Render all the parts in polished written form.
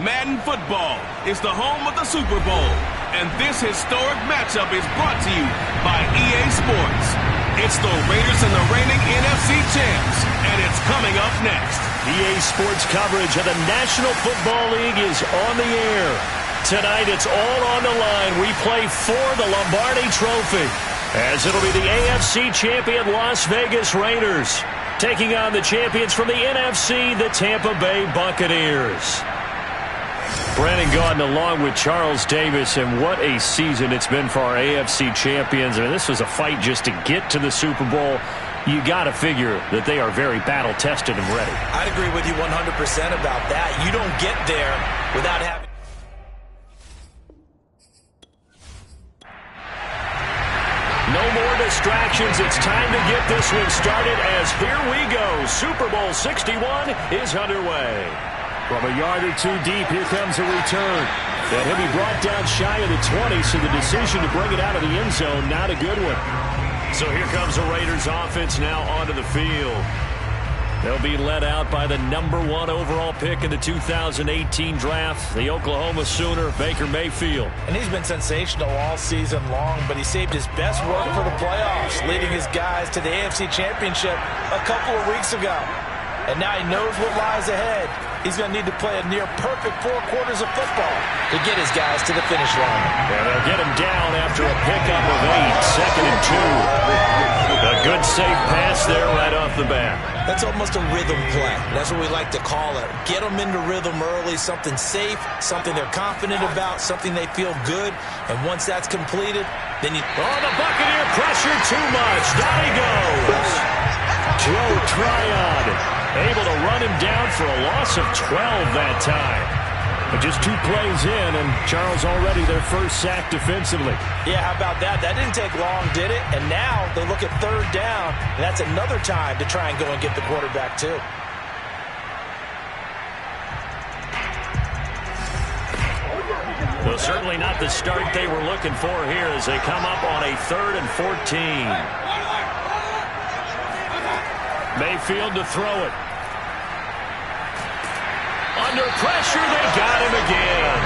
Madden Football is the home of the Super Bowl, and this historic matchup is brought to you by EA Sports. It's the Raiders and the reigning NFC champs, and it's coming up next. EA Sports coverage of the National Football League is on the air. Tonight, it's all on the line. We play for the Lombardi Trophy, as it'll be the AFC champion Las Vegas Raiders taking on the champions from the NFC, the Tampa Bay Buccaneers. Brandon Gaudin along with Charles Davis, and what a season it's been for our AFC champions. I mean, this was a fight just to get to the Super Bowl. You got to figure that they are very battle-tested and ready. I'd agree with you 100% about that. You don't get there without having... No more distractions. It's time to get this one started as here we go. Super Bowl 61 is underway. From a yard or two deep, here comes a return. And he'll be brought down shy of the 20, so the decision to bring it out of the end zone, not a good one. So here comes the Raiders offense now onto the field. They'll be led out by the #1 overall pick in the 2018 draft, the Oklahoma Sooner, Baker Mayfield. And he's been sensational all season long, but he saved his best work for the playoffs, leading his guys to the AFC Championship a couple of weeks ago. And now he knows what lies ahead. He's going to need to play a near-perfect 4 quarters of football to get his guys to the finish line. And they'll get him down after a pickup of 8, 2nd and 2. A good safe pass there right off the bat. That's almost a rhythm play. That's what we like to call it. Get them into rhythm early, something safe, something they're confident about, something they feel good. And once that's completed, then you... Oh, the Buccaneer pressure too much. Down he goes. Joe Tryon able to run him down for a loss of 12 that time. But just 2 plays in, and Charles already their first sack defensively. Yeah, how about that? That didn't take long, did it? And now they look at 3rd down, and that's another time to try and go and get the quarterback too. Well, certainly not the start they were looking for here as they come up on a 3rd and 14. Mayfield to throw it. Under pressure, they got him again.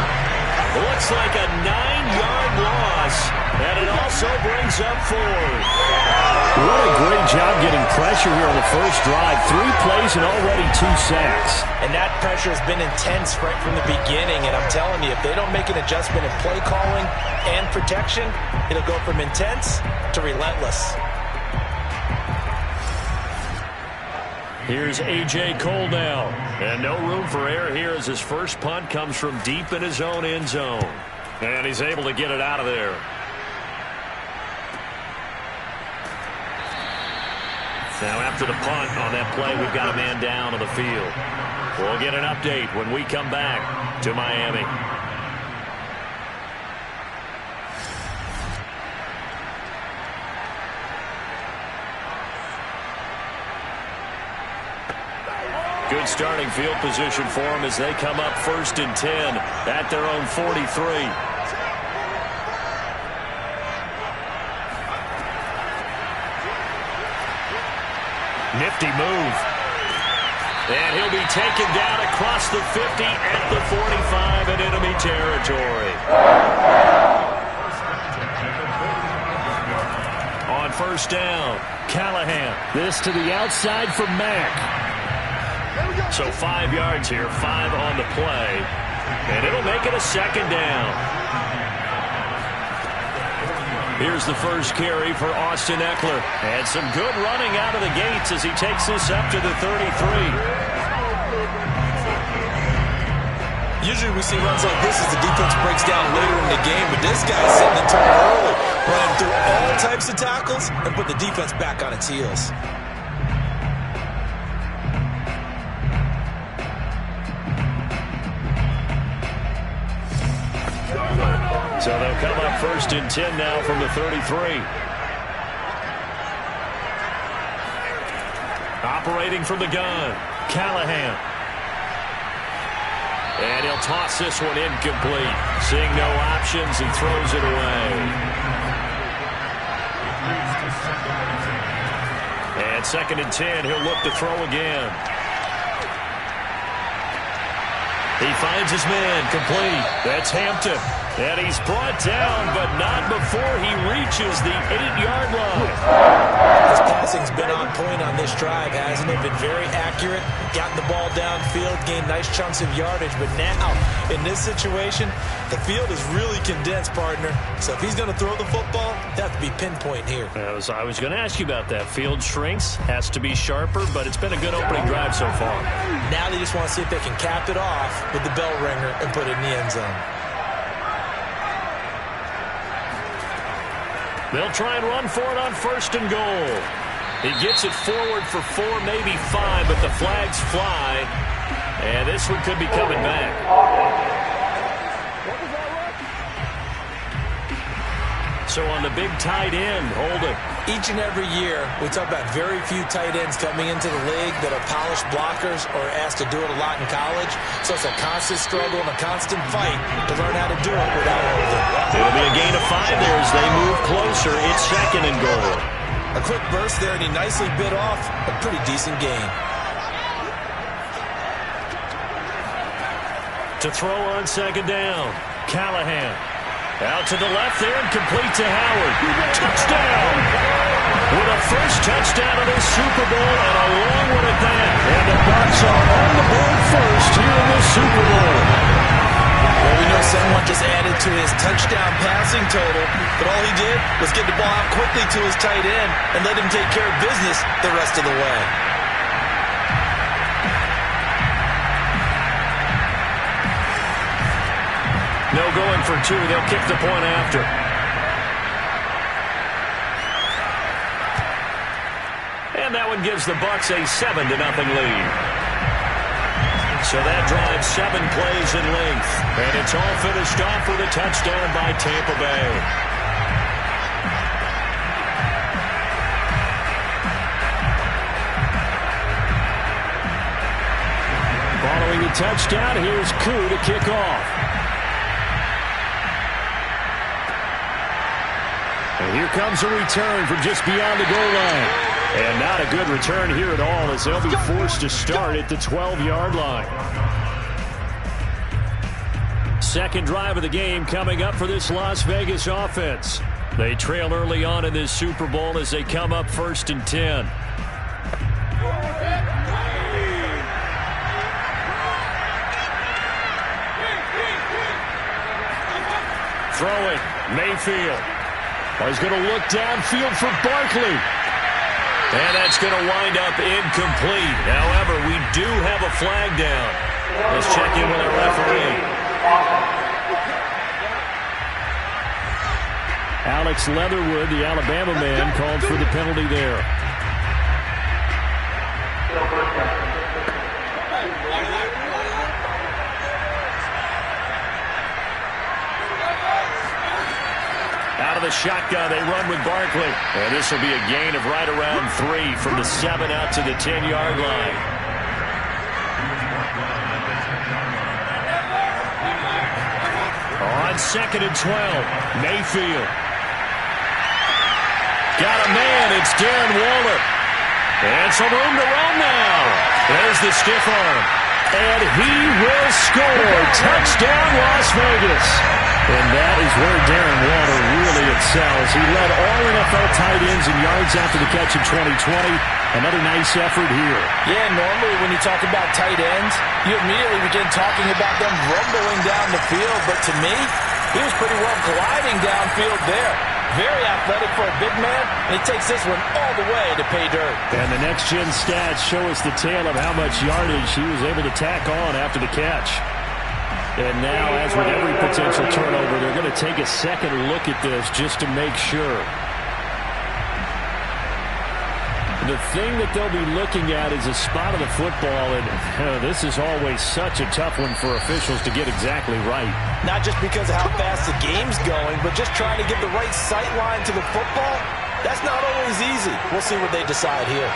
Looks like a 9-yard loss, and it also brings up 4th. What a great job getting pressure here on the first drive. 3 plays and already 2 sacks. And that pressure has been intense right from the beginning, and I'm telling you, if they don't make an adjustment in play calling and protection, it'll go from intense to relentless. Here's A.J. Cole now. And no room for error here as his first punt comes from deep in his own end zone. And he's able to get it out of there. Now after the punt on that play, we've got a man down on the field. We'll get an update when we come back to Miami. Good starting field position for them as they come up 1st and 10 at their own 43. Nifty move. And he'll be taken down across the 50 at the 45 in enemy territory. On 1st down, Callahan. This to the outside for Mack. So 5 yards here, 5 on the play. And it'll make it a 2nd down. Here's the first carry for Austin Eckler. And some good running out of the gates as he takes this up to the 33. Usually we see runs like this as the defense breaks down later in the game, but this guy's setting the tone early, running through all types of tackles and put the defense back on its heels. So they'll come up 1st and 10 now from the 33. Operating from the gun, Callahan. And he'll toss this one incomplete. Seeing no options, he throws it away. And 2nd and 10, he'll look to throw again. He finds his man, complete. That's Hampton. And he's brought down, but not before he reaches the 8-yard line. His passing's been on point on this drive, hasn't it? Been very accurate, gotten the ball downfield, gained nice chunks of yardage. But now, in this situation, the field is really condensed, partner. So if he's going to throw the football, it has to be pinpoint here. I was going to ask you about that. Field shrinks, has to be sharper, but it's been a good opening drive so far. Now they just want to see if they can cap it off with the bell ringer and put it in the end zone. They'll try and run for it on 1st and goal. He gets it forward for 4, maybe 5, but the flags fly. And this one could be coming back. So on the big tight end, holding. Each and every year, we talk about very few tight ends coming into the league that are polished blockers or asked to do it a lot in college. So it's a constant struggle and a constant fight to learn how to do it without holding. It'll be a gain of 5 there as they move closer. It's 2nd and goal. A quick burst there, and he nicely bit off a pretty decent gain. To throw on 2nd down, Callahan. Out to the left there and complete to Howard. Touchdown! With a first touchdown of this Super Bowl and a long one at that. And the Bucs are on the board first here in this Super Bowl. Well, we know someone just added to his touchdown passing total, but all he did was get the ball out quickly to his tight end and let him take care of business the rest of the way. No going for 2. They'll kick the point after. And that one gives the Bucs a 7-0 lead. So that drives 7 plays in length. And it's all finished off with a touchdown by Tampa Bay. Following the touchdown, here's Koo to kick off. And here comes a return from just beyond the goal line. And not a good return here at all as they'll be forced to start at the 12-yard line. Second drive of the game coming up for this Las Vegas offense. They trail early on in this Super Bowl as they come up 1st and 10. Throwing, Mayfield. He's going to look downfield for Barkley. And that's going to wind up incomplete. However, we do have a flag down. Let's check in with our referee. Alex Leatherwood, the Alabama man, called for the penalty there. Out of the shotgun, they run with Barkley. And this will be a gain of right around 3 from the 7 out to the 10-yard line. On 2nd and 12, Mayfield. Got a man, it's Darren Waller. And some room to run now. There's the stiff arm. And he will score. Touchdown, Las Vegas. And that is where Darren Waller really excels. He led all NFL tight ends in yards after the catch in 2020. Another nice effort here. Yeah, normally when you talk about tight ends, you immediately begin talking about them rumbling down the field. But to me, he was pretty well gliding downfield there. Very athletic for a big man, and he takes this one all the way to pay dirt. And the next-gen stats show us the tale of how much yardage he was able to tack on after the catch. And now, as with every potential turnover, they're going to take a second look at this just to make sure. The thing that they'll be looking at is a spot of the football, and this is always such a tough one for officials to get exactly right. Not just because of how fast the game's going, but just trying to get the right sight line to the football. That's not always easy. We'll see what they decide here.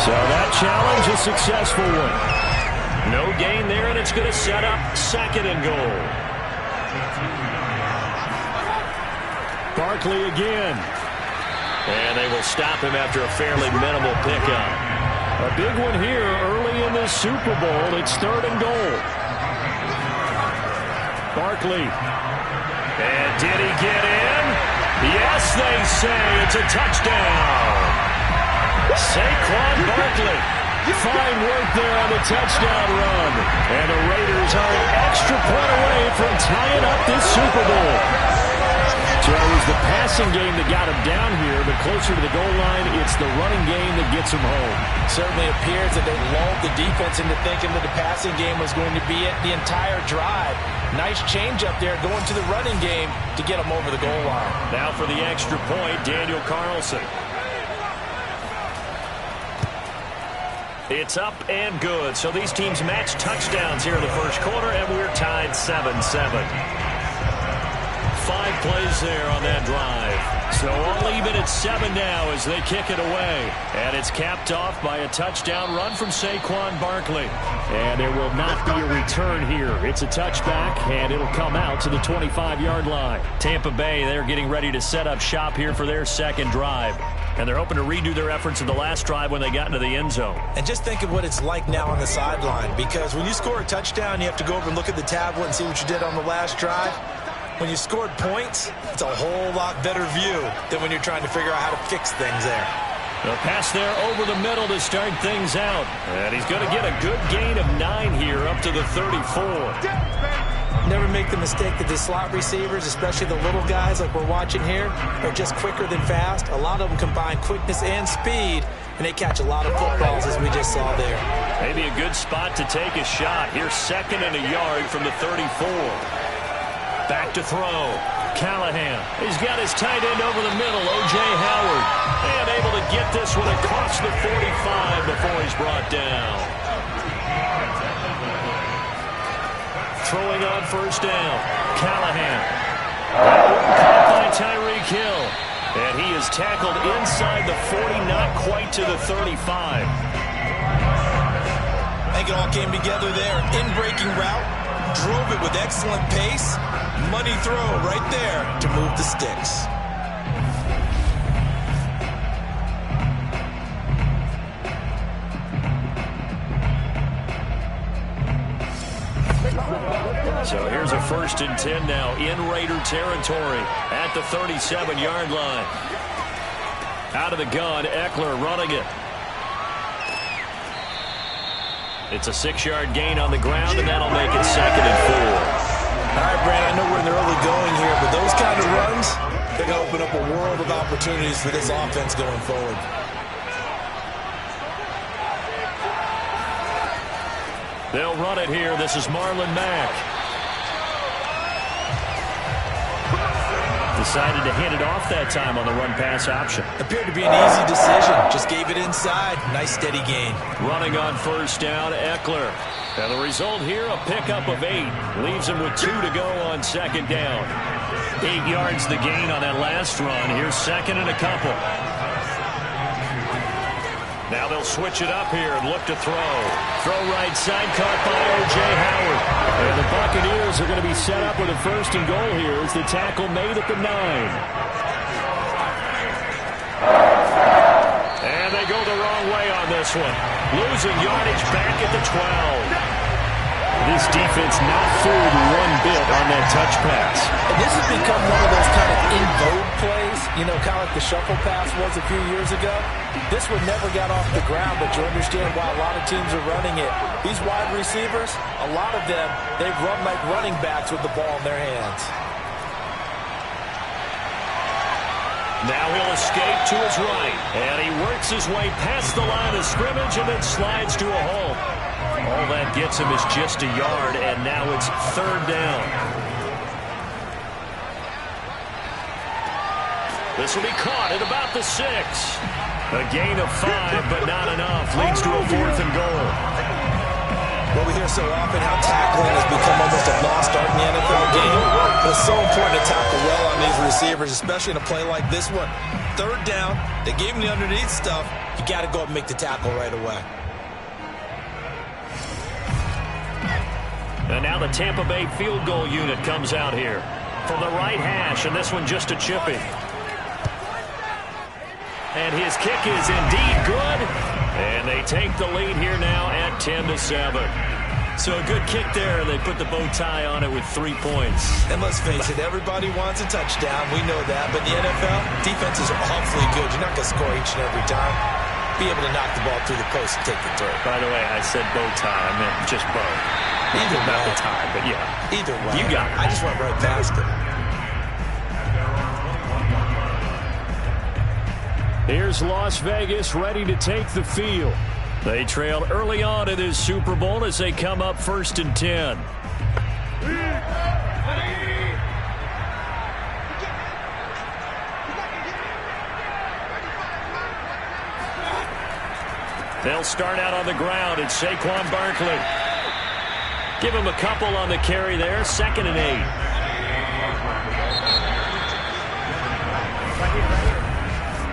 So that challenge, a successful one. No gain there, and it's going to set up 2nd and goal. Barkley again. And they will stop him after a fairly minimal pickup. A big one here early in this Super Bowl. It's 3rd and goal. Barkley. And did he get in? Yes, they say it's a touchdown. Saquon Barkley. Fine work there on the touchdown run. And the Raiders are an extra point away from tying up this Super Bowl. So it was the passing game that got him down here, but closer to the goal line, it's the running game that gets him home. Certainly appears that they lulled the defense into thinking that the passing game was going to be it the entire drive. Nice change up there going to the running game to get him over the goal line. Now for the extra point, Daniel Carlson. It's up and good. So these teams match touchdowns here in the first quarter, and we're tied 7-7. 5 plays there on that drive. So all even at 7 now as they kick it away. And it's capped off by a touchdown run from Saquon Barkley. And there will not be a return here. It's a touchback, and it'll come out to the 25-yard line. Tampa Bay, they're getting ready to set up shop here for their second drive. And they're hoping to redo their efforts in the last drive when they got into the end zone. And just think of what it's like now on the sideline. Because when you score a touchdown, you have to go over and look at the tablet and see what you did on the last drive. When you scored points, it's a whole lot better view than when you're trying to figure out how to fix things there. The pass there over the middle to start things out. And he's going to get a good gain of 9 here up to the 34. Never make the mistake that the slot receivers, especially the little guys like we're watching here, are just quicker than fast. A lot of them combine quickness and speed, and they catch a lot of footballs as we just saw there. Maybe a good spot to take a shot. Here's 2nd and a yard from the 34. Back to throw. Callahan. He's got his tight end over the middle, O.J. Howard. And able to get this one across the 45 before he's brought down. Throwing on first down. Callahan. Caught by Tyreek Hill. And he is tackled inside the 40, not quite to the 35. I think it all came together there. In-breaking route. Drove it with excellent pace. Money throw right there to move the sticks. So here's a 1st and 10 now in Raider territory at the 37-yard line. Out of the gun, Eckler running it. It's a 6-yard gain on the ground, and that'll make it 2nd and 4. All right, Brad, I know we're in the early going here, but those kind of runs, they're going to open up a world of opportunities for this offense going forward. They'll run it here. This is Marlon Mack. Decided to hand it off that time on the run-pass option. Appeared to be an easy decision. Just gave it inside. Nice steady gain. Running on first down, Eckler. And the result here, a pickup of 8. Leaves him with 2 to go on 2nd down. 8 yards the gain on that last run. Here's 2nd and a couple. Now they'll switch it up here and look to throw. Throw right side, caught by O.J. Howard. And the Buccaneers are going to be set up with a 1st and goal here as the tackle made at the 9. And they go the wrong way on this one. Losing yardage back at the 12. This defense not fooled one bit on that touch pass. And this has become one of those kind of in vogue plays, you know, kind of like the shuffle pass was a few years ago. This one never got off the ground, but you understand why a lot of teams are running it. These wide receivers, a lot of them, they run like running backs with the ball in their hands. Now he'll escape to his right, and he works his way past the line of scrimmage and then slides to a halt. All that gets him is just a yard, and now it's 3rd down. This will be caught at about the 6. A gain of 5, but not enough. Leads to a 4th and goal. Well, we hear so often how tackling has become almost a lost art in the NFL game. But it's so important to tackle well on these receivers, especially in a play like this one. 3rd down, they gave him the underneath stuff. You got to go up and make the tackle right away. And now the Tampa Bay field goal unit comes out here from the right hash, and this one just a chippy. And his kick is indeed good. And they take the lead here now at 10-7. So a good kick there, and they put the bow tie on it with 3 points. And let's face it, everybody wants a touchdown. We know that. But in the NFL, defenses are awfully good. You're not going to score each and every time. Be able to knock the ball through the post and take the throw. By the way, I said bow tie. I meant just bow. Either way. Not the tie, but yeah. Either way. You got it. I just went right past it. Here's Las Vegas ready to take the field. They trailed early on in this Super Bowl as they come up 1st and 10. They'll start out on the ground. It's Saquon Barkley. Give him a couple on the carry there. 2nd and 8.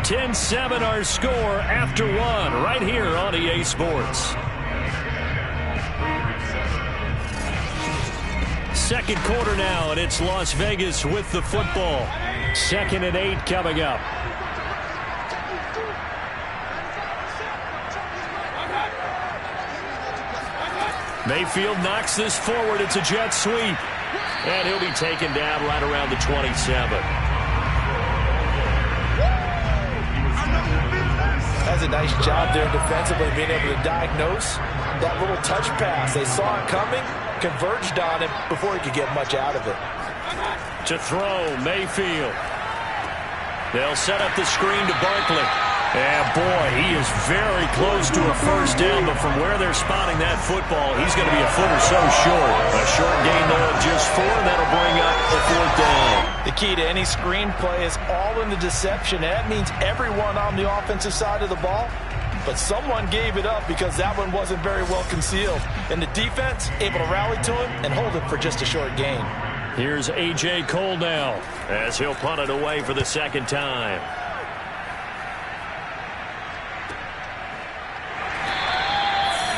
10-7 our score after 1 right here on EA Sports. Second quarter now, and it's Las Vegas with the football. 2nd and 8 coming up. Mayfield knocks this forward. It's a jet sweep. And he'll be taken down right around the 27. Has a nice job there defensively, being able to diagnose that little touch pass. They saw it coming, converged on him before he could get much out of it. To throw, Mayfield. They'll set up the screen to Barkley. And boy, he is very close to a first down, but from where they're spotting that football, he's going to be a foot or so short. A short gain there of just 4, and that'll bring up a 4th down. The key to any screen play is all in the deception. That means everyone on the offensive side of the ball, but someone gave it up because that one wasn't very well concealed. And the defense able to rally to him and hold it for just a short gain. Here's A.J. Cole now as he'll punt it away for the 2nd time.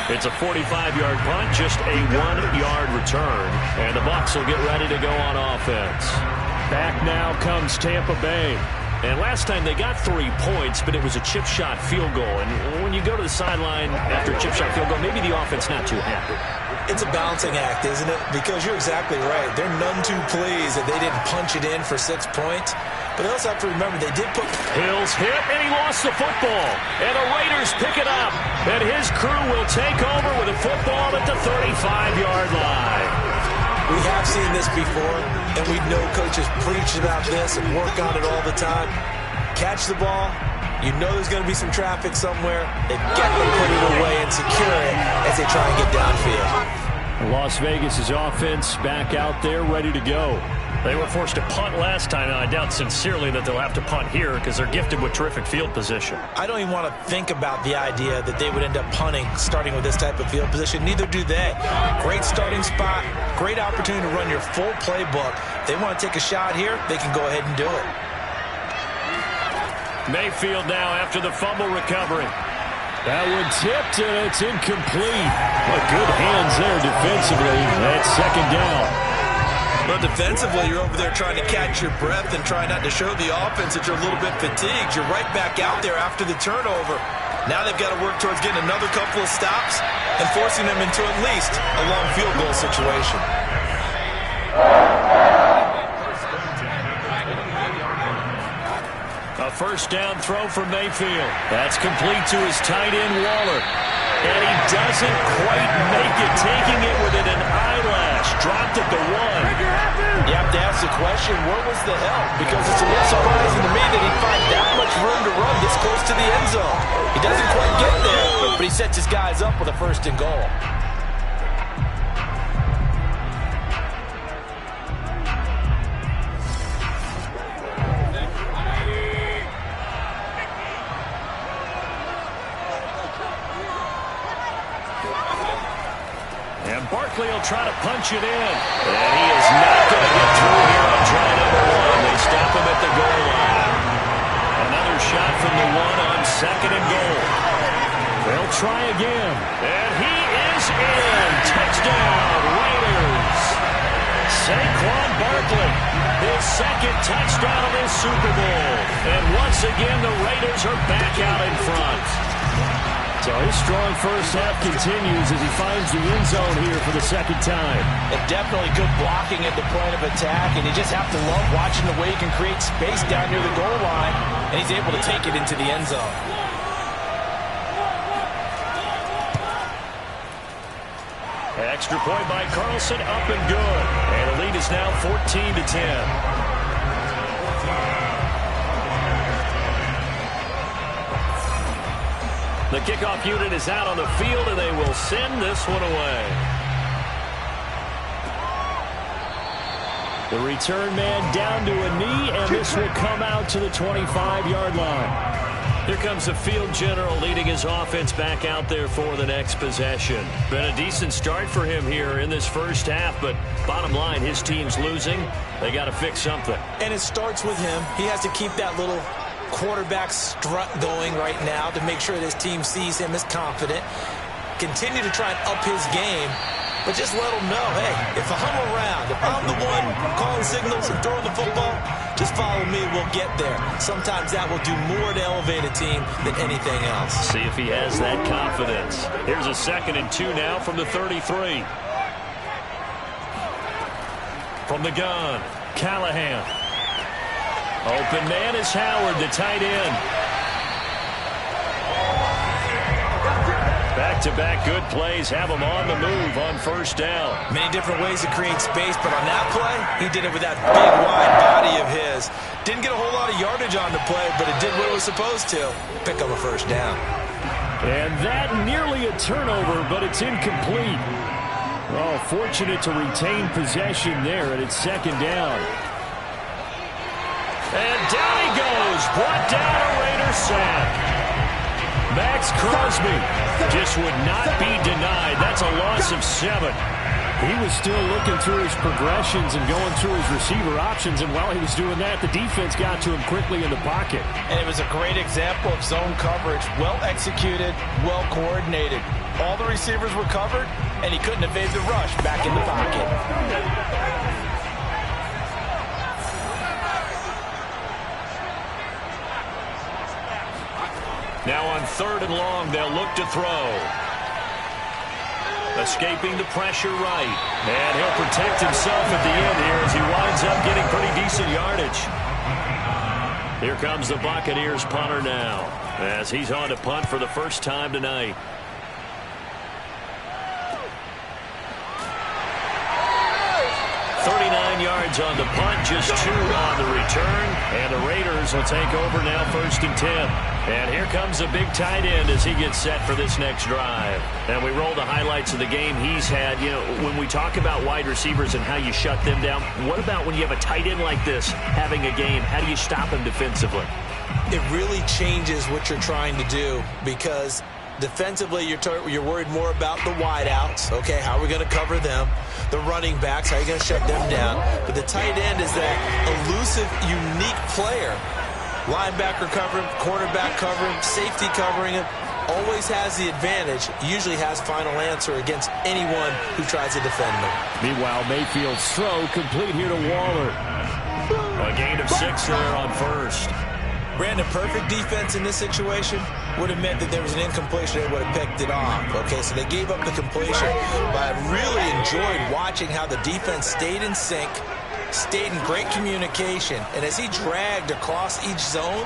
It's a 45-yard punt, just a 1-yard return. And the Bucs will get ready to go on offense. Back now comes Tampa Bay. And last time they got 3 points, but it was a chip shot field goal. And when you go to the sideline after a chip shot field goal, maybe the offense not too happy. It's a balancing act, isn't it? Because you're exactly right. They're none too pleased that they didn't punch it in for 6 points. But they also have to remember they did put... Hills hit, and he lost the football. And the Raiders pick it up. And his crew will take over with a football at the 35-yard line. We have seen this before, and we know coaches preach about this and work on it all the time. Catch the ball. You know there's going to be some traffic somewhere. They've got to put it away and secure it as they try and get downfield. Las Vegas' offense back out there ready to go. They were forced to punt last time, and I doubt sincerely that they'll have to punt here because they're gifted with terrific field position. I don't even want to think about the idea that they would end up punting starting with this type of field position. Neither do they. Great starting spot, great opportunity to run your full playbook. If they want to take a shot here, they can go ahead and do it. Mayfield now after the fumble recovery. That one tipped, and it's incomplete. But good hands there defensively. That's 2nd down. But defensively, you're over there trying to catch your breath and try not to show the offense that you're a little bit fatigued. You're right back out there after the turnover. Now they've got to work towards getting another couple of stops and forcing them into at least a long field goal situation. A 1st down throw for Mayfield. That's complete to his tight end, Waller. And he doesn't quite make it, taking it within an eyelash. Dropped at the 1. You have to ask the question, where was the help? Because it's a little surprising to me that he'd find that much room to run this close to the end zone. He doesn't quite get there, but he sets his guys up with a 1st and goal. Barkley will try to punch it in. And he is not going to get through here on try number 1. They stop him at the goal line. Another shot from the 1 on 2nd and goal. They'll try again. And he is in. Touchdown, Raiders. Saquon Barkley, his second touchdown of this Super Bowl. And once again, the Raiders are back out in front. So his strong first half continues as he finds the end zone here for the second time. And definitely good blocking at the point of attack, and you just have to love watching the way he can create space down near the goal line, and he's able to take it into the end zone. Extra point by Carlson, up and good. And the lead is now 14-10. The kickoff unit is out on the field, and they will send this one away. The return man down to a knee, and this will come out to the 25-yard line. Here comes the field general leading his offense back out there for the next possession. Been a decent start for him here in this first half, but bottom line, his team's losing. They got to fix something. And it starts with him. He has to keep that little quarterback strut going right now to make sure that his team sees him as confident. Continue to try and up his game, but just let him know, hey, if I'm around, if I'm the one calling signals and throwing the football, just follow me, we'll get there. Sometimes that will do more to elevate a team than anything else. See if he has that confidence. Here's a 2nd and 2 now from the 33. From the gun, Callahan. Open man is Howard, the tight end. Back-to-back good plays have him on the move on first down. Many different ways to create space, but on that play, he did it with that big, wide body of his. Didn't get a whole lot of yardage on the play, but it did what it was supposed to. Pick up a first down. And that nearly a turnover, but it's incomplete. Oh, fortunate to retain possession there, and it's 2nd down. And down he goes, brought down a Raider sack. Max Crosby just would not be denied. That's a loss of 7. He was still looking through his progressions and going through his receiver options, and while he was doing that, the defense got to him quickly in the pocket. And it was a great example of zone coverage, well executed, well coordinated. All the receivers were covered, and he couldn't evade the rush back in the pocket. Now on 3rd and long, they'll look to throw. Escaping the pressure right. And he'll protect himself at the end here as he winds up getting pretty decent yardage. Here comes the Buccaneers punter now as he's on to punt for the first time tonight. Yards on the punt, just 2 on the return, and the Raiders will take over now 1st and 10. And here comes a big tight end as he gets set for this next drive. And we roll the highlights of the game he's had. You know, when we talk about wide receivers and how you shut them down, what about when you have a tight end like this having a game? How do you stop him defensively? It really changes what you're trying to do, because defensively, you're worried more about the wideouts. Okay, how are we going to cover them? The running backs, how are you going to shut them down? But the tight end is that elusive, unique player. Linebacker covering, quarterback covering, safety covering him. Always has the advantage. Usually has final answer against anyone who tries to defend them. Meanwhile, Mayfield's throw complete here to Waller. A gain of 6 there on 1st. Brandon, perfect defense in this situation would have meant that there was an incompletion. They would have picked it off. Okay, so they gave up the completion. But I really enjoyed watching how the defense stayed in sync, stayed in great communication. And as he dragged across each zone,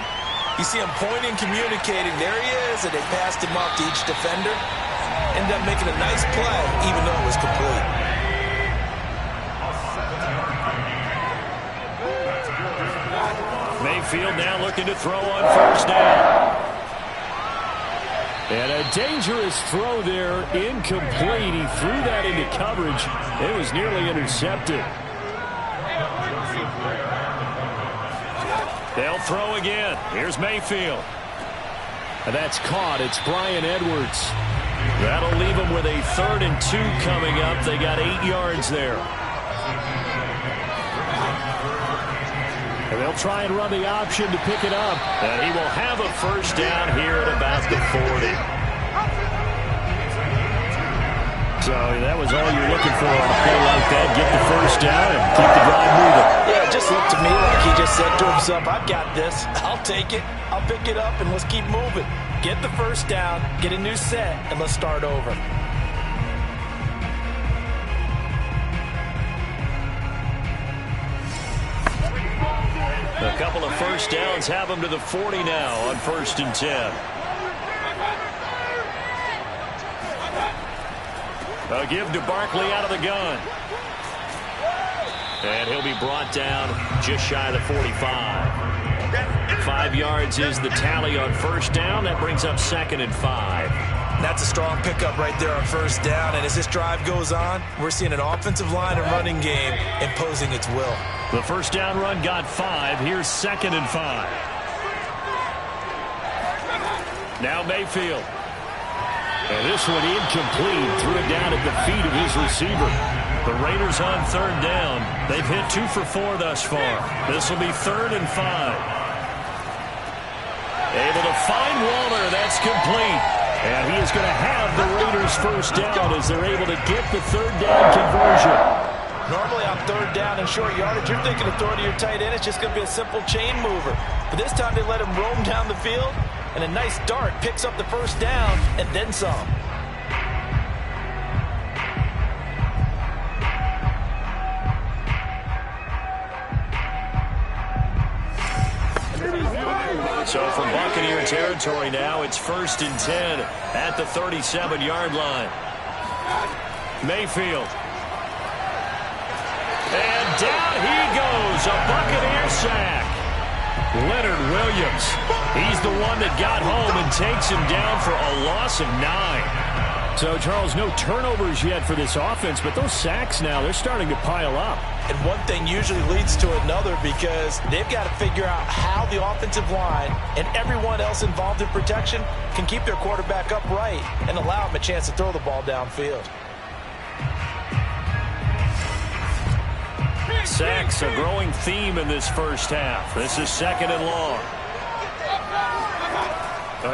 you see him pointing, communicating. There he is, and they passed him off to each defender. Ended up making a nice play, even though it was complete. Mayfield now looking to throw on 1st down. And a dangerous throw there, incomplete. He threw that into coverage. It was nearly intercepted. They'll throw again. Here's Mayfield. And that's caught. It's Bryan Edwards. That'll leave them with a 3rd and 2 coming up. They got 8 yards there. And they'll try and run the option to pick it up. And he will have a 1st down here at about the 40. So that was all you're looking for on a play like that. Get the first down and keep the drive moving. Yeah, it just looked to me like he just said to himself, I've got this. I'll take it. I'll pick it up, and let's keep moving. Get the first down, get a new set, and let's start over. A couple of first downs have them to the 40 now on 1st and 10. A give to Barkley out of the gun. And he'll be brought down just shy of the 45. 5 yards is the tally on first down. That brings up 2nd and 5. That's a strong pickup right there on first down. And as this drive goes on, we're seeing an offensive line and running game imposing its will. The first down run got 5. Here's 2nd and 5. Now Mayfield. And this one incomplete. Threw it down at the feet of his receiver. The Raiders on 3rd down. They've hit 2 for 4 thus far. This will be 3rd and 5. Able to find Waller. That's complete. And he is going to have the Raiders first down as they're able to get the 3rd down conversion. Normally on 3rd down and short yardage, you're thinking of throwing to your tight end. It's just going to be a simple chain mover. But this time they let him roam down the field. And a nice dart picks up the first down and then some. So from Buccaneer territory now, it's 1st and 10 at the 37-yard line. Mayfield. And down he goes. A Buccaneer sack. Leonard Williams. He's the one that got home and takes him down for a loss of 9. So, Charles, no turnovers yet for this offense, but those sacks now, they're starting to pile up. And one thing usually leads to another because they've got to figure out how the offensive line and everyone else involved in protection can keep their quarterback upright and allow him a chance to throw the ball downfield. Sacks, a growing theme in this first half. This is 2nd and long.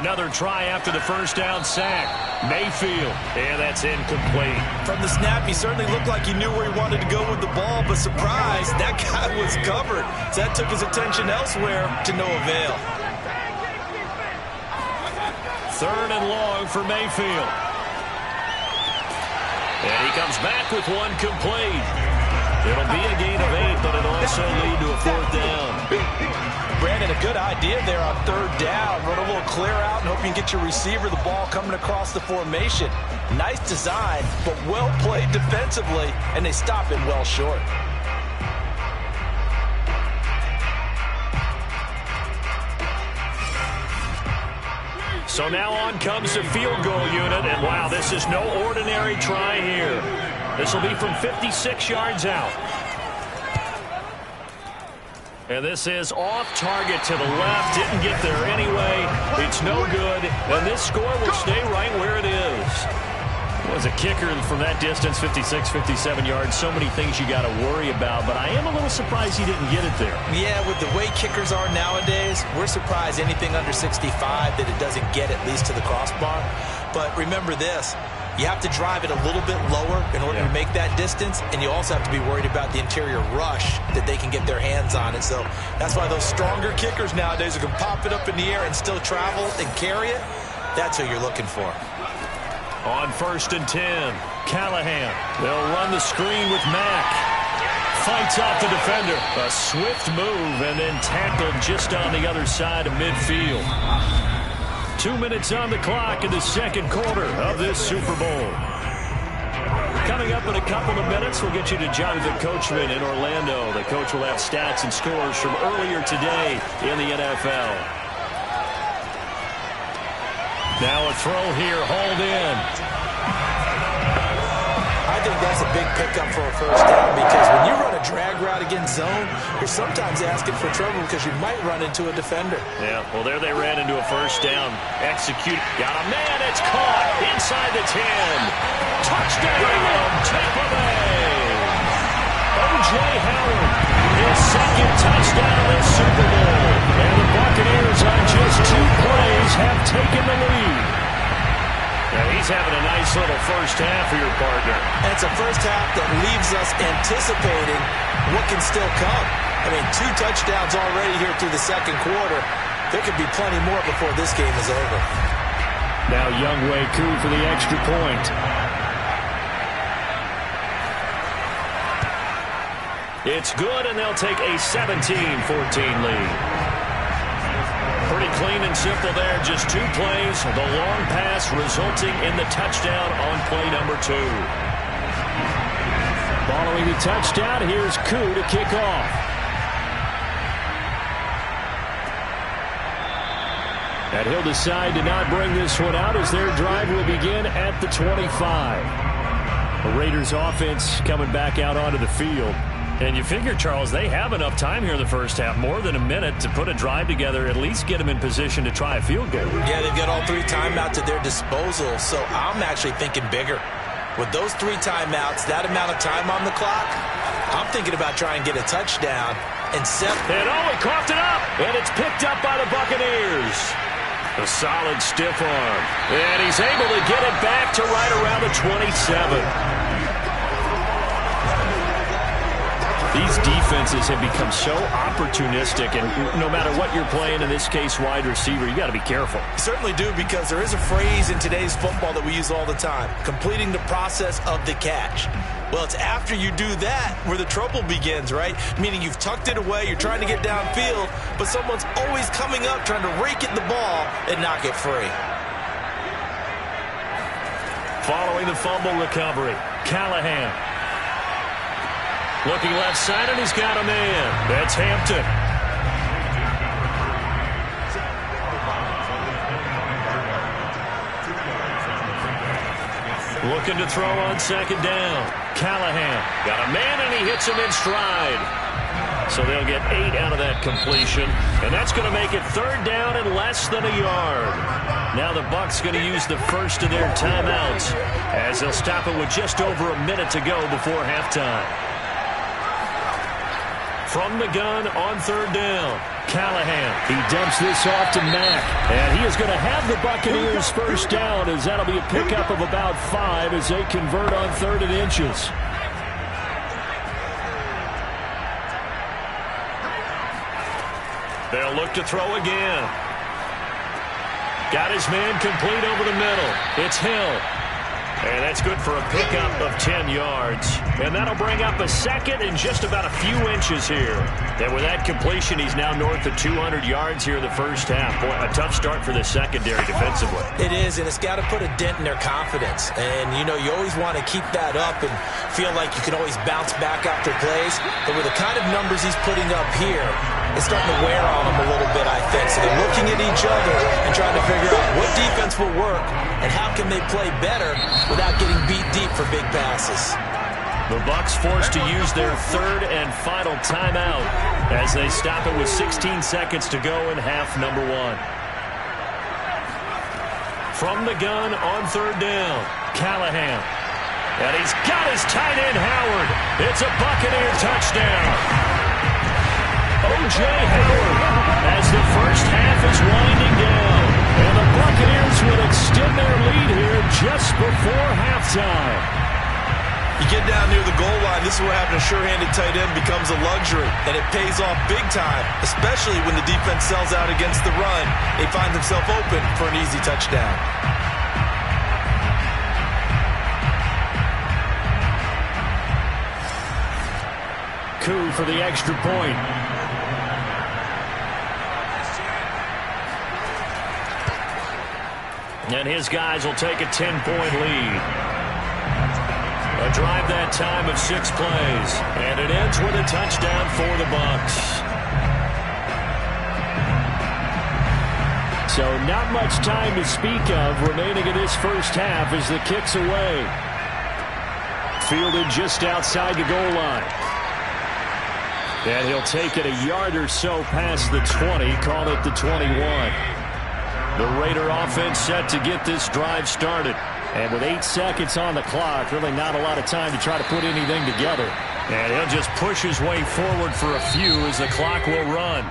Another try after the first down sack. Mayfield, and that's incomplete. From the snap, he certainly looked like he knew where he wanted to go with the ball, but surprise, that guy was covered. So that took his attention elsewhere to no avail. 3rd and long for Mayfield. And he comes back with one complete. It'll be a gain of 8, but it'll also lead to a 4th down. Brandon, a good idea there on 3rd down. Run a little clear out and hope you can get your receiver the ball coming across the formation. Nice design, but well played defensively, and they stop it well short. So now on comes the field goal unit, and wow, this is no ordinary try here. This will be from 56 yards out. And this is off target to the left. Didn't get there anyway. It's no good. And this score will stay right where it is. Was a kicker from that distance, 56, 57 yards. So many things you got to worry about, but I am a little surprised he didn't get it there. Yeah, with the way kickers are nowadays, we're surprised anything under 65 that it doesn't get at least to the crossbar. But remember this, you have to drive it a little bit lower in order to make that distance, and you also have to be worried about the interior rush that they can get their hands on. And so that's why those stronger kickers nowadays who can pop it up in the air and still travel and carry it, that's who you're looking for. On 1st and 10, Callahan. They'll run the screen with Mack. Fights off the defender. A swift move and then tackled just on the other side of midfield. 2 minutes on the clock in the second quarter of this Super Bowl. Coming up in a couple of minutes, we'll get you to Jonathan Coachman in Orlando. The coach will have stats and scores from earlier today in the NFL. Now a throw here, hauled in. I think that's a big pickup for a first down because when you run a drag route against zone, you're sometimes asking for trouble because you might run into a defender. Yeah, well, there they ran into a first down. Execute. Got a man. It's caught inside the 10. Touchdown, Tampa Bay. O.J. Howard, his second touchdown of this Super Bowl. And the Buccaneers on just 2 plays have taken the lead. Now he's having a nice nice little first half for your partner. And it's a first half that leaves us anticipating what can still come. I mean, 2 touchdowns already here through the second quarter. There could be plenty more before this game is over. Now Younghoe Koo for the extra point. It's good, and they'll take a 17-14 lead. Pretty clean and simple there. Just 2 plays. The long pass resulting in the touchdown on play number 2. Following the touchdown, here's Koo to kick off. And he'll decide to not bring this one out as their drive will begin at the 25. The Raiders offense coming back out onto the field. And you figure, Charles, they have enough time here in the first half, more than a minute, to put a drive together, at least get them in position to try a field goal. Yeah, they've got all 3 timeouts at their disposal, so I'm actually thinking bigger. With those 3 timeouts, that amount of time on the clock, I'm thinking about trying to get a touchdown and set. And he coughed it up, and it's picked up by the Buccaneers. A solid stiff arm, and he's able to get it back to right around the 27. These defenses have become so opportunistic, and no matter what you're playing, in this case wide receiver, you got to be careful. You certainly do, because there is a phrase in today's football that we use all the time, completing the process of the catch. Well, it's after you do that where the trouble begins, right? Meaning you've tucked it away, you're trying to get downfield, but someone's always coming up trying to rake at the ball and knock it free. Following the fumble recovery, Callahan. Looking left side, and he's got a man. That's Hampton. Looking to throw on second down. Callahan got a man, and he hits him in stride. So they'll get 8 out of that completion, and that's going to make it 3rd down and less than a yard. Now the Bucs going to use the first of their timeouts as they'll stop it with just over a minute to go before halftime. From the gun on 3rd down, Callahan. He dumps this off to Mack, and he is going to have the Buccaneers first down, as that'll be a pickup of about 5 as they convert on 3rd and inches. They'll look to throw again. Got his man complete over the middle. It's Hill. And that's good for a pickup of 10 yards. And that'll bring up a second and just about a few inches here. And with that completion, he's now north of 200 yards here in the first half. Boy, a tough start for the secondary defensively. It is, and it's got to put a dent in their confidence. And, you know, you always want to keep that up and feel like you can always bounce back after plays. But with the kind of numbers he's putting up here, it's starting to wear on them a little bit, I think. So they're looking at each other and trying to figure out what defense will work and how can they play better without getting beat deep for big passes. The Bucs forced to use their 3rd and final timeout as they stop it with 16 seconds to go in half number 1. From the gun on 3rd down, Callahan. And he's got his tight end, Howard. It's a Buccaneer touchdown. O.J. Howard as the first half is winding down. And the Buccaneers will extend their lead here just before halftime. You get down near the goal line, this is where having a sure-handed tight end becomes a luxury. And it pays off big time, especially when the defense sells out against the run. They find themselves open for an easy touchdown. Koo for the extra point. And his guys will take a 10-point lead. A drive that time of 6 plays. And it ends with a touchdown for the Bucs. So not much time to speak of remaining in this first half as the kick's away. Fielded just outside the goal line. And he'll take it a yard or so past the 20, call it the 21. The Raider offense set to get this drive started. And with 8 seconds on the clock, really not a lot of time to try to put anything together. And he'll just push his way forward for a few as the clock will run.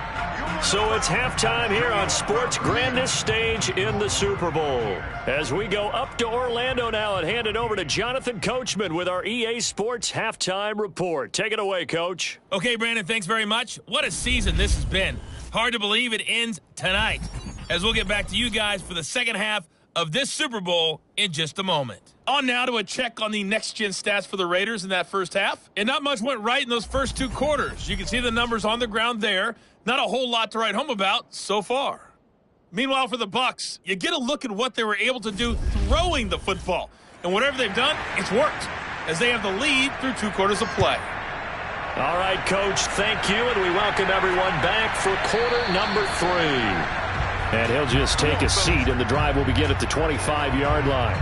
So it's halftime here on sports' grandest stage in the Super Bowl. As we go up to Orlando now and hand it over to Jonathan Coachman with our EA Sports Halftime Report. Take it away, Coach. Okay, Brandon, thanks very much. What a season this has been. Hard to believe it ends tonight, as we'll get back to you guys for the second half of this Super Bowl in just a moment. On now to a check on the next-gen stats for the Raiders in that first half. And not much went right in those first two quarters. You can see the numbers on the ground there. Not a whole lot to write home about so far. Meanwhile, for the Bucs, you get a look at what they were able to do throwing the football. And whatever they've done, it's worked, as they have the lead through 2 quarters of play. All right, Coach, thank you, and we welcome everyone back for quarter number 3. And he'll just take a seat, and the drive will begin at the 25-yard line.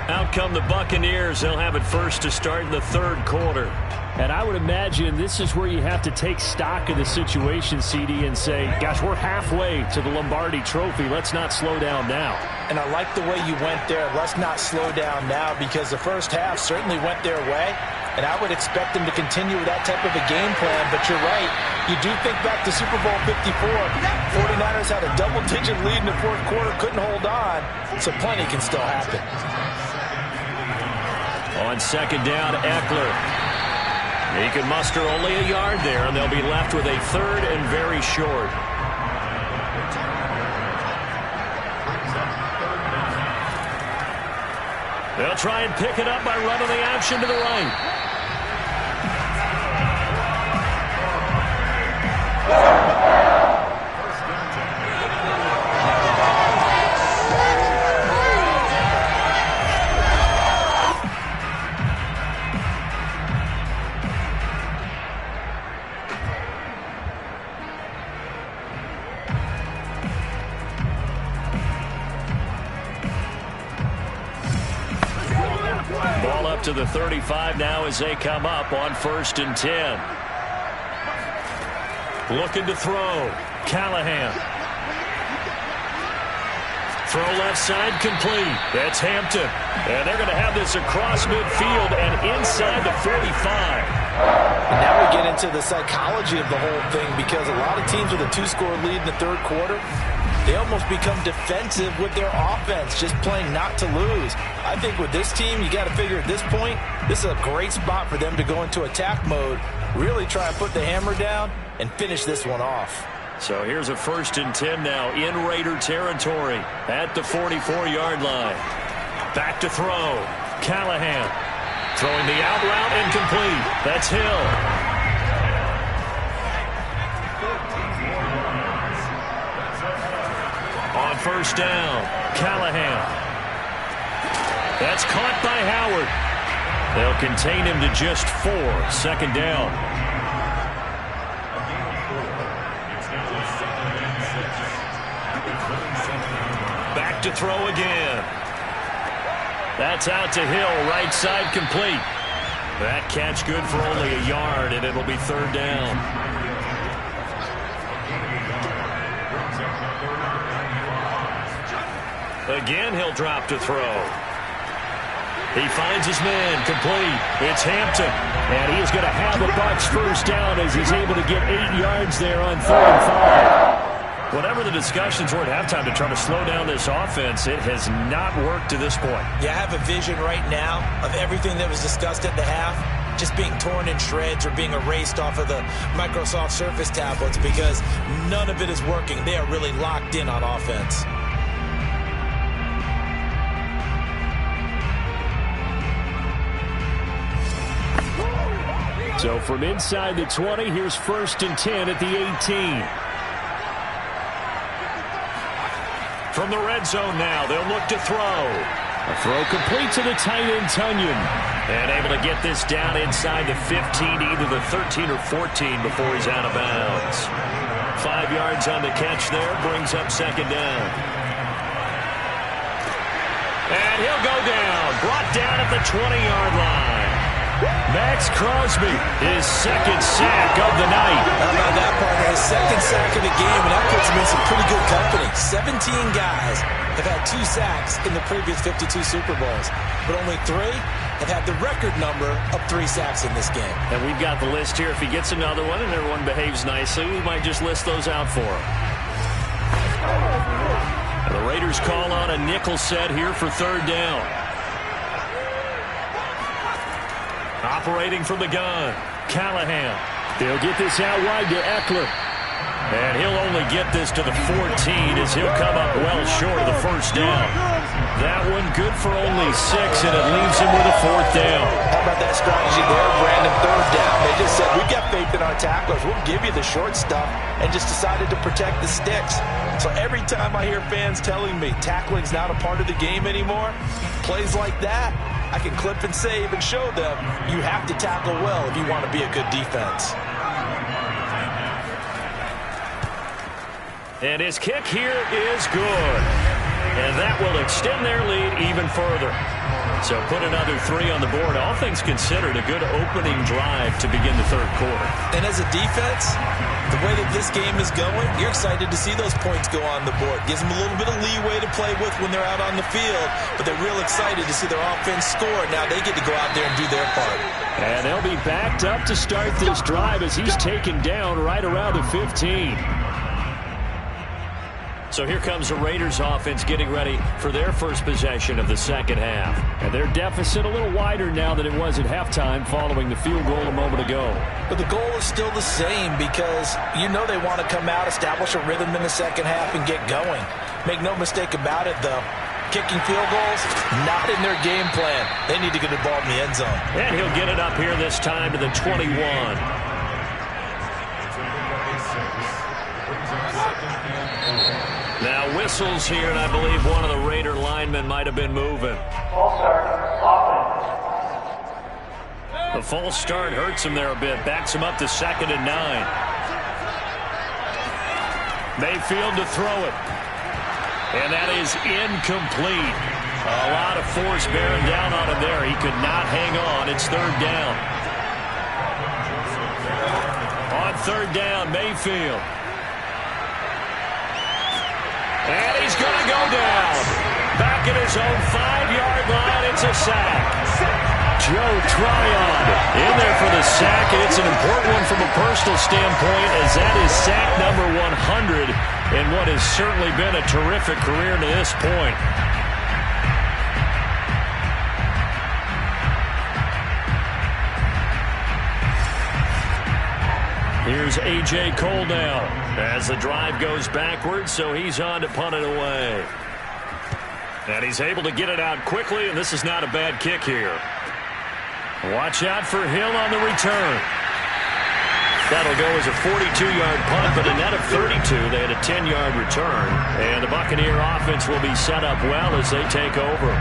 Out come the Buccaneers. They'll have it first to start in the third quarter. And I would imagine this is where you have to take stock of the situation, CD, and say, gosh, we're halfway to the Lombardi Trophy. Let's not slow down now. And I like the way you went there. Let's not slow down now, because the first half certainly went their way. And I would expect them to continue with that type of a game plan. But you're right. You do think back to Super Bowl 54. 49ers had a double-digit lead in the fourth quarter, couldn't hold on. So plenty can still happen. On second down, Eckler. He can muster only a yard there, and they'll be left with a third and very short. They'll try and pick it up by running the option to the right. To the 35 now as they come up on 1st and 10. Looking to throw. Callahan. Throw left side complete. That's Hampton. And they're going to have this across midfield and inside the 45. And now we get into the psychology of the whole thing, because a lot of teams with a 2-score lead in the third quarter, they almost become defensive with their offense, just playing not to lose. I think with this team, you got to figure at this point, this is a great spot for them to go into attack mode, really try and put the hammer down and finish this one off. So here's a 1st and 10 now in Raider territory at the 44-yard line. Back to throw. Callahan throwing the out route incomplete. That's Hill. On 1st down, Callahan. That's caught by Howard. They'll contain him to just 4. 2nd down. Back to throw again. That's out to Hill, right side complete. That catch good for only a yard, and it'll be 3rd down. Again, he'll drop to throw. He finds his man, complete. It's Hampton. And he is going to have the Bucs 1st down as he's able to get 8 yards there on 3rd and 5. Whatever the discussions were at halftime to try to slow down this offense, it has not worked to this point. Yeah, I have a vision right now of everything that was discussed at the half just being torn in shreds or being erased off of the Microsoft Surface tablets, because none of it is working. They are really locked in on offense. So from inside the 20, here's 1st and 10 at the 18. From the red zone now, they'll look to throw. A throw complete to the tight end, Tunyon. And able to get this down inside the 15, either the 13 or 14 before he's out of bounds. 5 yards on the catch there, brings up 2nd down. And he'll go down, brought down at the 20-yard line. Max Crosby, his 2nd sack of the night. How about that, partner? His 2nd sack of the game, and that puts him in some pretty good company. 17 guys have had 2 sacks in the previous 52 Super Bowls, but only 3 have had the record number of 3 sacks in this game. And we've got the list here. If he gets another one and everyone behaves nicely, we might just list those out for him. And the Raiders call on a nickel set here for 3rd down. Operating from the gun, Callahan. They'll get this out wide to Eckler. And he'll only get this to the 14 as he'll come up well short of the 1st down. That one good for only 6, and it leaves him with a 4th down. How about that strategy there, Brandon? 3rd down. They just said, we've got faith in our tacklers. We'll give you the short stuff, and just decided to protect the sticks. So every time I hear fans telling me tackling's not a part of the game anymore, plays like that, I can clip and save and show them you have to tackle well if you want to be a good defense. And his kick here is good. And that will extend their lead even further. So put another 3 on the board. All things considered, a good opening drive to begin the 3rd quarter. And as a defense, the way that this game is going, you're excited to see those points go on the board. Gives them a little bit of leeway to play with when they're out on the field, but they're real excited to see their offense score. Now they get to go out there and do their part. And they'll be backed up to start this drive as he's taken down right around the 15. So here comes the Raiders offense getting ready for their first possession of the 2nd half. And their deficit a little wider now than it was at halftime following the field goal a moment ago. But the goal is still the same because you know they want to come out, establish a rhythm in the 2nd half, and get going. Make no mistake about it, though. Kicking field goals, not in their game plan. They need to get the ball in the end zone. And he'll get it up here this time to the 21. Now whistles here, and I believe one of the Raider linemen might have been moving. The false start hurts him there a bit. Backs him up to 2nd and 9. Mayfield to throw it. And that is incomplete. A lot of force bearing down on him there. He could not hang on. It's 3rd down. On 3rd down, Mayfield. And he's going to go down. Back at his own 5-yard line, it's a sack. Joe Tryon in there for the sack, and it's an important one from a personal standpoint as that is sack number 100 in what has certainly been a terrific career to this point. Here's A.J. Cole now as the drive goes backwards, so he's on to punt it away. And he's able to get it out quickly, and this is not a bad kick here. Watch out for Hill on the return. That'll go as a 42-yard punt, but a net of 32. They had a 10-yard return. And the Buccaneer offense will be set up well as they take over.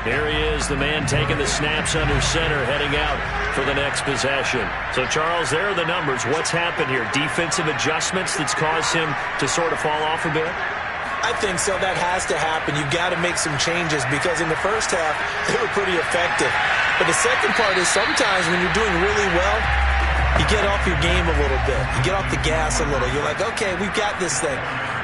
Here he is, the man taking the snaps under center, heading out for the next possession. So, Charles, there are the numbers. What's happened here? Defensive adjustments that's caused him to sort of fall off a bit? I think so. That has to happen. You've got to make some changes because in the first half, they were pretty effective. But the second part is sometimes when you're doing really well, you get off your game a little bit. You get off the gas a little. You're like, okay, we've got this thing.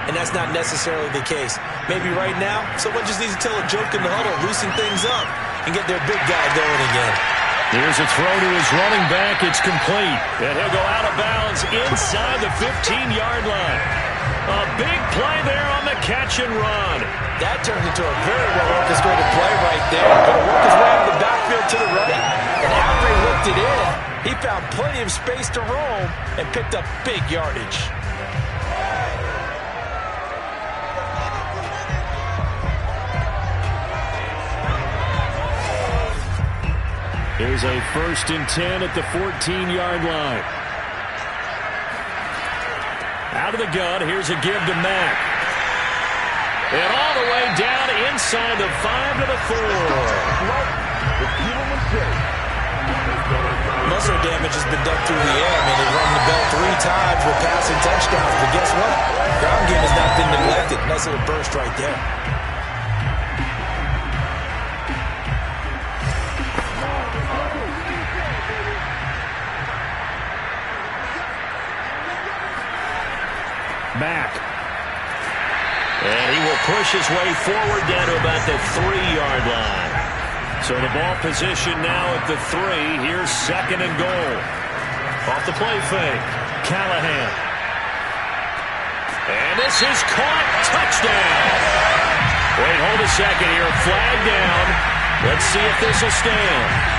And that's not necessarily the case. Maybe right now, someone just needs to tell a joke in the huddle, loosen things up, and get their big guy going again. Here's a throw to his running back. It's complete. And he'll go out of bounds inside the 15-yard line. A big play there on the catch and run. That turned into a very well-orchestrated play right there. Going to work his way out of the backfield to the right. And after he looked it in, he found plenty of space to roam and picked up big yardage. Here's a 1st and 10 at the 14-yard line. Out of the gun, here's a give to Mack. And all the way down inside the 5 to the 4. Muscle damage has been done through the air. I mean, they've run the bell 3 times with passing touchdowns. But guess what? Ground game has not been neglected. Nice little burst right there. Mack. And he will push his way forward down to about the 3-yard line. So the ball position now at the 3. Here's 2nd and goal. Off the play fake. Callahan. And this is caught. Touchdown. Wait, hold a second here. Flag down. Let's see if this will stand.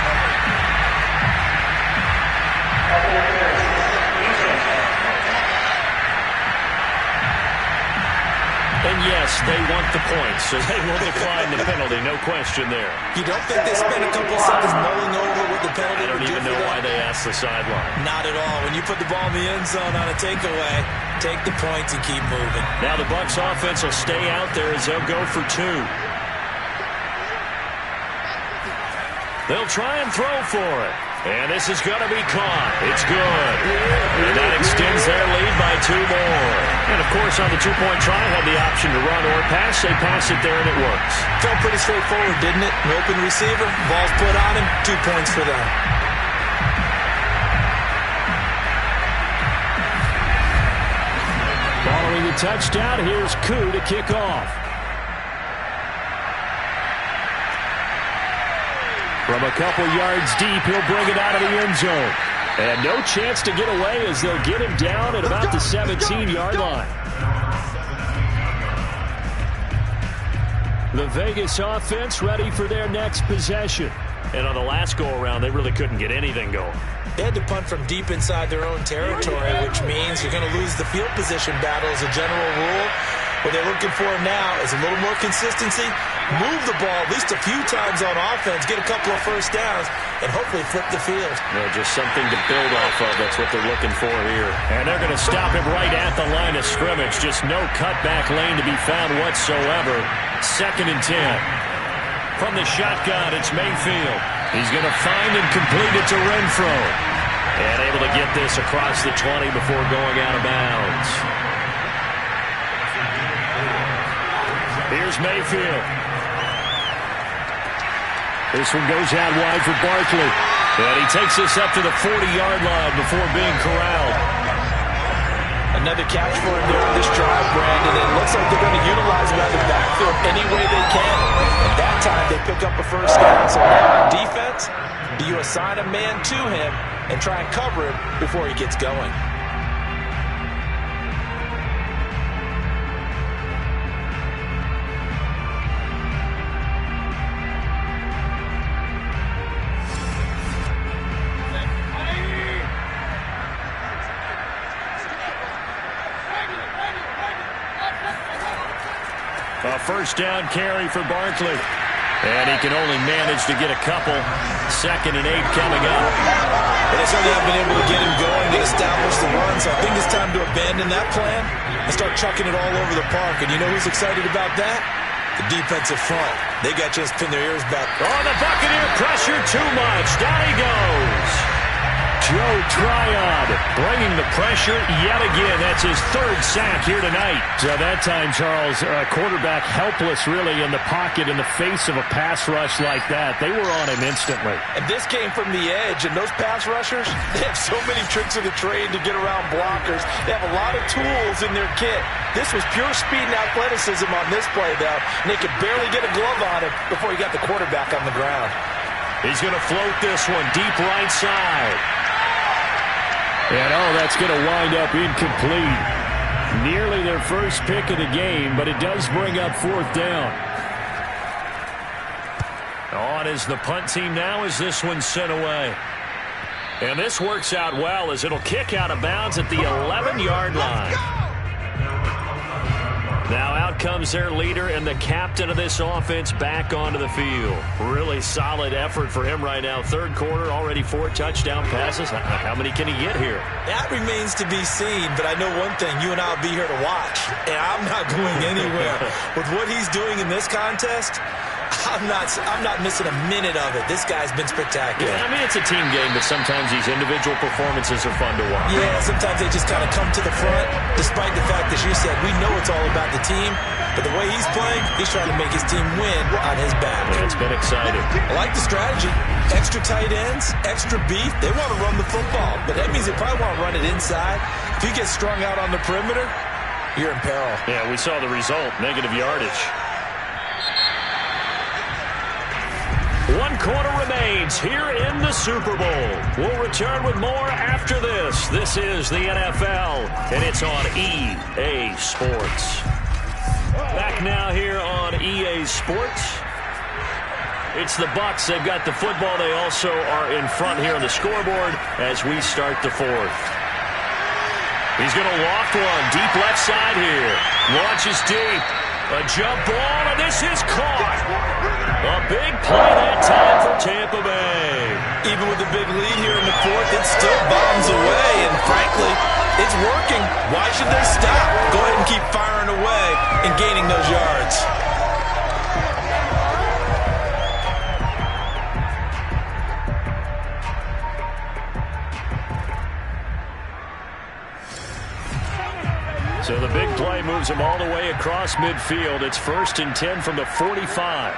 And yes, they want the points, so they will decline the penalty. No question there. You don't think they spent a couple seconds mulling over what the penalty I don't would do even know for why them? they asked the sideline. Not at all. When you put the ball in the end zone on a takeaway, take the points and keep moving. Now the Bucs offense will stay out there as they'll go for 2. They'll try and throw for it. And this is going to be caught. It's good. And that extends their lead by 2 more. And, of course, on the 2-point try, had the option to run or pass. They pass it there, and it works. Felt pretty straightforward, didn't it? An open receiver, ball's put on him, 2 points for them. Following the touchdown, here's Koo to kick off. From a couple yards deep, he'll bring it out of the end zone. And no chance to get away as they'll get him down at about the 17-yard line. The Vegas offense ready for their next possession. And on the last go-around, they really couldn't get anything going. They had to punt from deep inside their own territory, which means you're going to lose the field position battle as a general rule. What they're looking for now is a little more consistency, move the ball at least a few times on offense, get a couple of first downs, and hopefully flip the field. Just something to build off of. That's what they're looking for here. And they're going to stop him right at the line of scrimmage. Just no cutback lane to be found whatsoever. 2nd and 10. From the shotgun, it's Mayfield. He's going to find and complete it to Renfro. And able to get this across the 20 before going out of bounds. Here's Mayfield. This one goes out wide for Barkley. And he takes this up to the 40-yard line before being corralled. Another catch for him there on this drive, Brandon. It looks like they're going to utilize him out of the backfield any way they can. And that time they pick up a first down. So now on defense, do you assign a man to him and try and cover him before he gets going? A first down carry for Barkley. And he can only manage to get a couple. 2nd and 8 coming up. But they certainly haven't been able to get him going and establish the run, so I think it's time to abandon that plan and start chucking it all over the park. And you know who's excited about that? The defensive front. They got just pin their ears back. Oh, the Buccaneer pressure too much. Down he goes. Joe Tryon bringing the pressure yet again. That's his 3rd sack here tonight. So that time, Charles, quarterback helpless really in the pocket in the face of a pass rush like that. They were on him instantly. And this came from the edge, and those pass rushers, they have so many tricks of the trade to get around blockers. They have a lot of tools in their kit. This was pure speed and athleticism on this play, though, and they could barely get a glove on him before he got the quarterback on the ground. He's going to float this one deep right side. And, that's going to wind up incomplete. Nearly their first pick of the game, but it does bring up 4th down. On is the punt team now as this one's sent away. And this works out well as it'll kick out of bounds at the 11-yard line. Now out comes their leader and the captain of this offense back onto the field. Really solid effort for him right now. 3rd quarter, already 4 touchdown passes. How many can he get here? That remains to be seen, but I know one thing. You and I will be here to watch, and I'm not going anywhere. With what he's doing in this contest, I'm not missing a minute of it. This guy's been spectacular. Yeah, I mean, it's a team game, but sometimes these individual performances are fun to watch. Yeah, sometimes they just kind of come to the front, despite the fact that you said we know it's all about the team, but the way he's playing, he's trying to make his team win on his back. Yeah, it's been exciting. I like the strategy. Extra tight ends, extra beef. They want to run the football, but that means they probably want to run it inside. If he gets strung out on the perimeter, you're in peril. Yeah, we saw the result, negative yardage. 1 quarter remains here in the Super Bowl. We'll return with more after this. This is the NFL, and it's on EA Sports. Back now here on EA Sports. It's the Bucs. They've got the football. They also are in front here on the scoreboard as we start the fourth. He's going to loft one. Deep left side here. Launches deep. A jump ball, and this is caught. A big play that time for Tampa Bay. Even with a big lead here in the fourth, it still bombs away, and frankly, it's working. Why should they stop? Go ahead and keep firing away and gaining those yards. So the big play moves them all the way across midfield. It's 1st and 10 from the 45.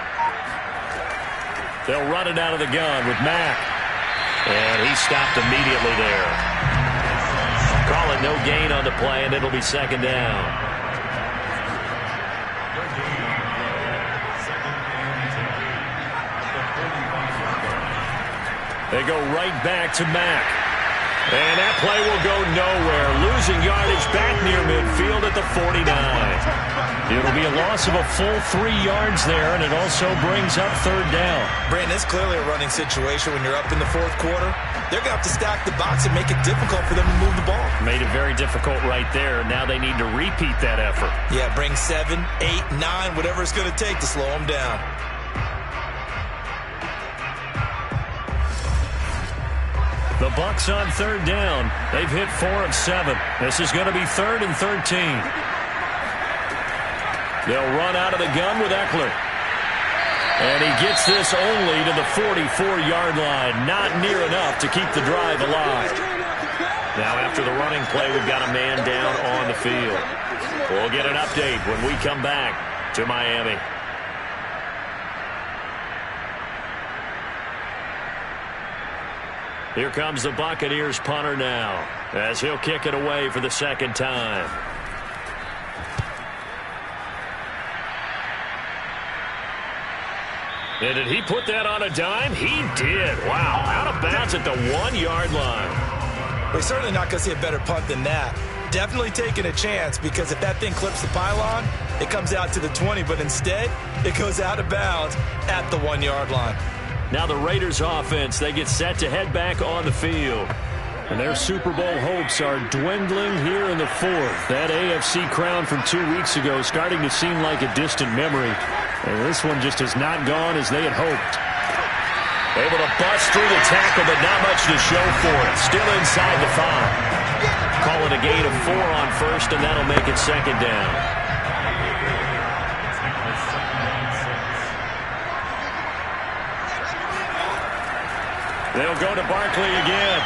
They'll run it out of the gun with Mack. And he stopped immediately there. Call it no gain on the play, and it'll be 2nd down. They go right back to Mack. And that play will go nowhere. Losing yardage back near midfield at the 49. It'll be a loss of a full 3 yards there, and it also brings up 3rd down. Brandon, it's clearly a running situation when you're up in the fourth quarter. They're going to have to stack the box and make it difficult for them to move the ball. Made it very difficult right there. Now they need to repeat that effort. Yeah, bring 7, 8, 9, whatever it's going to take to slow them down. The Bucs on 3rd down. They've hit 4 of 7. This is going to be 3rd and 13. They'll run out of the gun with Eckler. And he gets this only to the 44-yard line. Not near enough to keep the drive alive. Now after the running play, we've got a man down on the field. We'll get an update when we come back to Miami. Here comes the Buccaneers punter now, as he'll kick it away for the 2nd time. And did he put that on a dime? He did. Wow, out of bounds at the 1-yard line. We're certainly not going to see a better punt than that. Definitely taking a chance, because if that thing clips the pylon, it comes out to the 20, but instead, it goes out of bounds at the 1-yard line. Now the Raiders offense, they get set to head back on the field. And their Super Bowl hopes are dwindling here in the fourth. That AFC crown from 2 weeks ago starting to seem like a distant memory. And this one just has not gone as they had hoped. Able to bust through the tackle, but not much to show for it. Still inside the 5. Call it a gain of 4 on 1st, and that'll make it 2nd down. They'll go to Barkley again.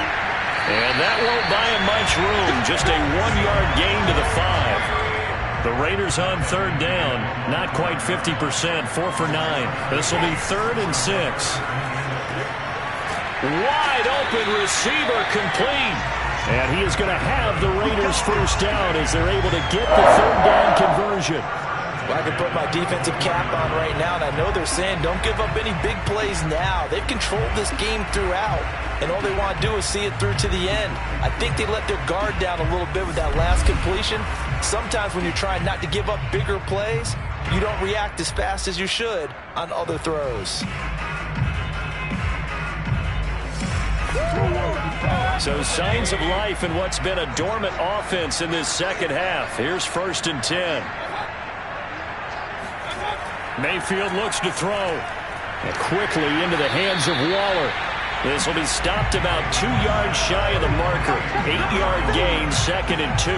And that won't buy him much room. Just a 1-yard gain to the 5. The Raiders on 3rd down. Not quite 50%. 4 for 9. This will be 3rd and 6. Wide open receiver complete. And he is going to have the Raiders 1st down as they're able to get the 3rd down conversion. Well, I can put my defensive cap on right now, and I know they're saying don't give up any big plays now. They've controlled this game throughout, and all they want to do is see it through to the end. I think they let their guard down a little bit with that last completion. Sometimes when you're trying not to give up bigger plays, you don't react as fast as you should on other throws. So signs of life in what's been a dormant offense in this 2nd half. Here's 1st and 10. Mayfield looks to throw. And quickly into the hands of Waller. This will be stopped about 2 yards shy of the marker. 8-yard gain, 2nd and 2.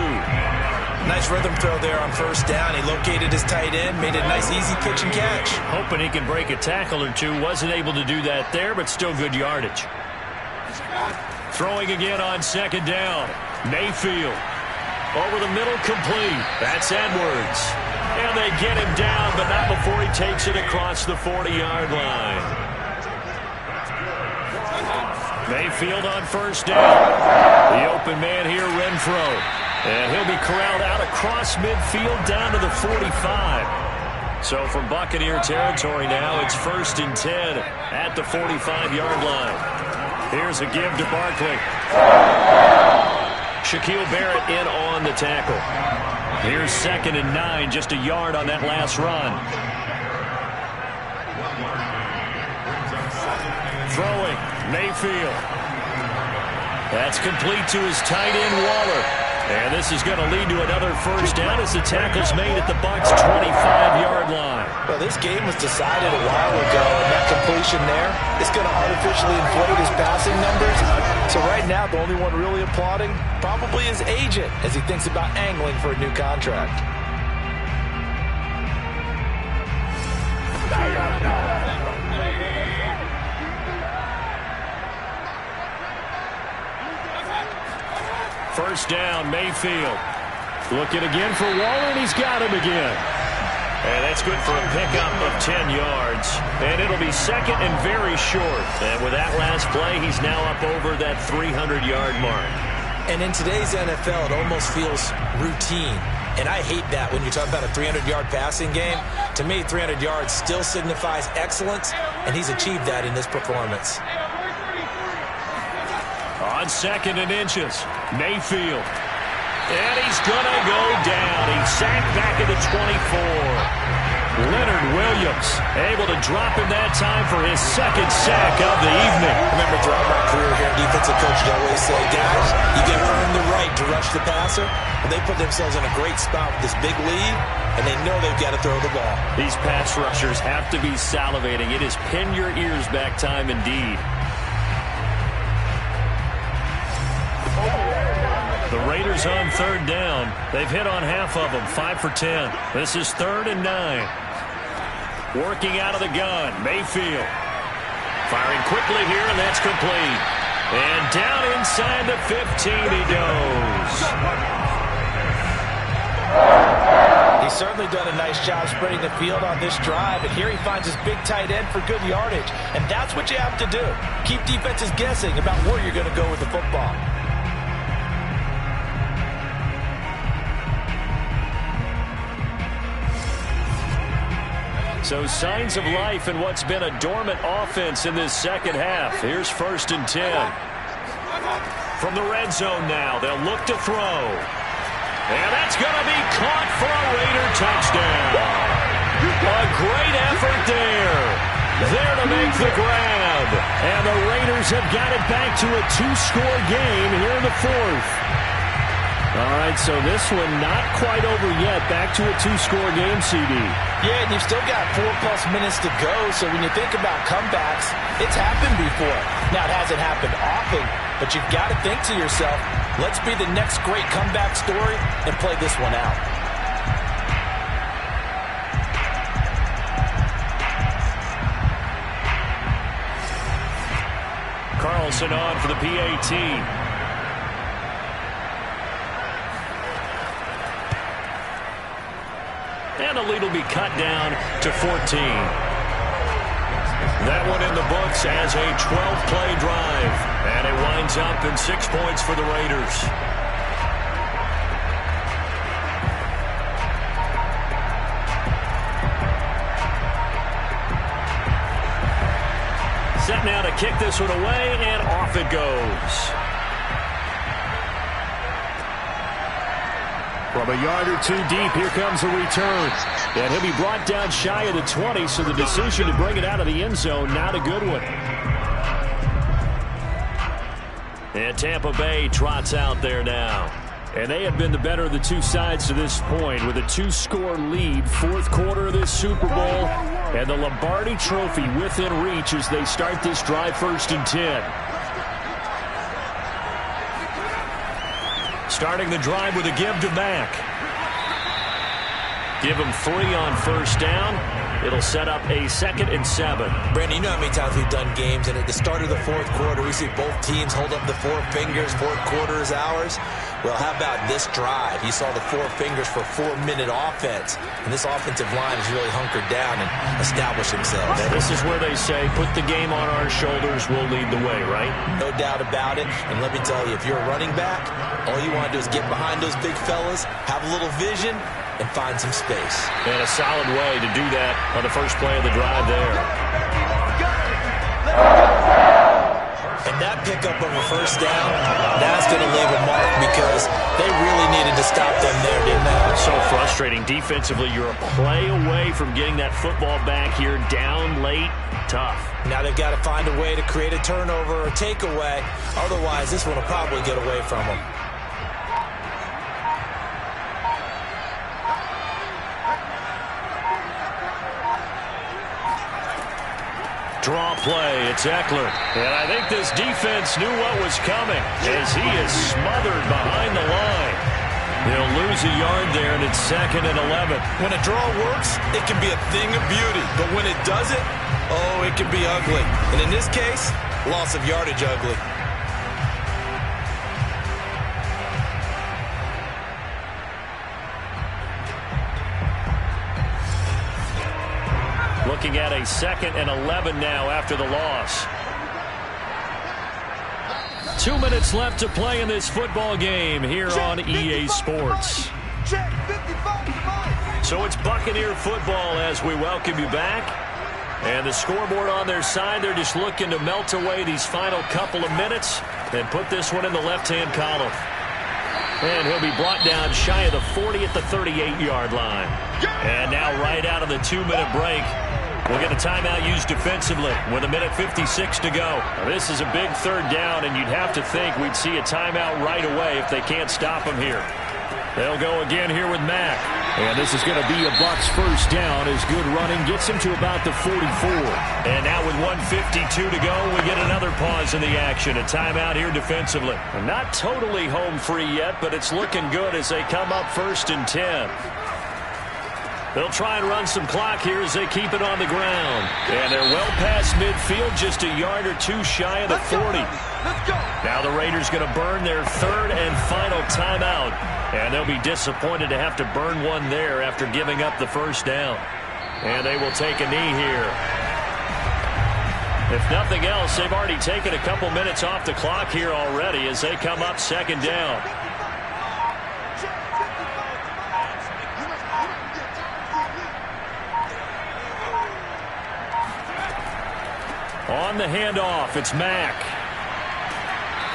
Nice rhythm throw there on 1st down. He located his tight end, made a nice easy pitch and catch. Hoping he can break a tackle or two. Wasn't able to do that there, but still good yardage. Throwing again on 2nd down. Mayfield. Over the middle, complete. That's Edwards. And they get him down, but not before he takes it across the 40-yard line. Mayfield on 1st down. The open man here, Renfro. And he'll be corralled out across midfield down to the 45. So from Buccaneer territory now, it's 1st and 10 at the 45-yard line. Here's a give to Barkley. Shaquille Barrett in on the tackle. Here's 2nd and 9, just a yard on that last run. Throwing, Mayfield. That's complete to his tight end, Waller. And this is going to lead to another first down as the tackle's made at the Bucs' 25-yard line. Well, this game was decided a while ago, and that completion there is going to artificially inflate his passing numbers. So right now, the only one really applauding probably his agent as he thinks about angling for a new contract. First down, Mayfield. Looking again for Waller, and he's got him again. And that's good for a pickup of 10 yards. And it'll be 2nd and very short. And with that last play, he's now up over that 300-yard mark. And in today's NFL, it almost feels routine. And I hate that when you talk about a 300-yard passing game. To me, 300 yards still signifies excellence, and he's achieved that in this performance. On 2nd and inches, Mayfield. And he's going to go down. He's sacked back at the 24. Leonard Williams able to drop him that time for his 2nd sack of the evening. I remember throughout my career here, defensive coaches always say, guys, you got to earn the right to rush the passer. And they put themselves in a great spot with this big lead, and they know they've got to throw the ball. These pass rushers have to be salivating. It is pin your ears back time indeed. The Raiders on 3rd down. They've hit on half of them, 5 for 10. This is 3rd and 9. Working out of the gun, Mayfield. Firing quickly here, and that's complete. And down inside the 15 he goes. He's certainly done a nice job spreading the field on this drive, and here he finds his big tight end for good yardage. And that's what you have to do. Keep defenses guessing about where you're going to go with the football. So signs of life in what's been a dormant offense in this second half. Here's 1st and 10. From the red zone now, they'll look to throw. And that's going to be caught for a Raider touchdown. A great effort there. There to make the grab. And the Raiders have got it back to a 2-score game here in the 4th. All right, so this one not quite over yet. Back to a 2-score game, CD. Yeah, and you've still got 4+ minutes to go, so when you think about comebacks, it's happened before. Now, it hasn't happened often, but you've got to think to yourself, let's be the next great comeback story and play this one out. Carlson on for the PAT. And the lead will be cut down to 14. That one in the books as a 12-play drive. And it winds up in 6 points for the Raiders. Set now to kick this one away, and off it goes. From a yard or two deep, here comes the return. And he'll be brought down shy of the 20, so the decision to bring it out of the end zone, not a good one. And Tampa Bay trots out there now. And they have been the better of the two sides to this point with a 2-score lead, 4th quarter of this Super Bowl, and the Lombardi Trophy within reach as they start this drive 1st and 10. Starting the drive with a give to Mack. Give him 3 on 1st down. It'll set up a 2nd and 7. Brandon, you know how many times we've done games, and at the start of the 4th quarter, we see both teams hold up the 4 fingers, 4th quarter is ours. Well, how about this drive? You saw the four fingers for 4-minute offense. And this offensive line has really hunkered down and established themselves. Now, this is where they say, put the game on our shoulders, we'll lead the way, right? No doubt about it. And let me tell you, if you're a running back, all you want to do is get behind those big fellas, have a little vision, and find some space. And a solid way to do that on the first play of the drive there. And that pickup of a first down, that's going to leave a mark because they really needed to stop them there, didn't they? It's so frustrating. Defensively, you're a play away from getting that football back here down late. Tough. Now they've got to find a way to create a turnover or takeaway. Otherwise, this one will probably get away from them. Draw play, it's Ekeler. And I think this defense knew what was coming as he is smothered behind the line. They'll lose a yard there, and it's 2nd and 11. When a draw works, it can be a thing of beauty. But when it doesn't, oh, it can be ugly. And in this case, loss of yardage ugly. Looking at a 2nd and 11 now after the loss. 2 minutes left to play in this football game here on EA Sports. So it's Buccaneer football as we welcome you back. And the scoreboard on their side, they're just looking to melt away these final couple of minutes and put this one in the left-hand column. And he'll be brought down shy of the 40 at the 38-yard line. And now right out of the 2-minute break, we'll get a timeout used defensively with 1:56 to go. Now, this is a big third down, and you'd have to think we'd see a timeout right away if they can't stop him here. They'll go again here with Mack. And this is going to be a Bucs first down as good running gets him to about the 44. And now with 1:52 to go, we get another pause in the action. A timeout here defensively. Not totally home free yet, but it's looking good as they come up 1st and 10. They'll try and run some clock here as they keep it on the ground. And they're well past midfield, just a yard or two shy of the 40. Now the Raiders going to burn their 3rd and final timeout. And they'll be disappointed to have to burn one there after giving up the first down. And they will take a knee here. If nothing else, they've already taken a couple minutes off the clock here already as they come up 2nd down. On the handoff, it's Mack.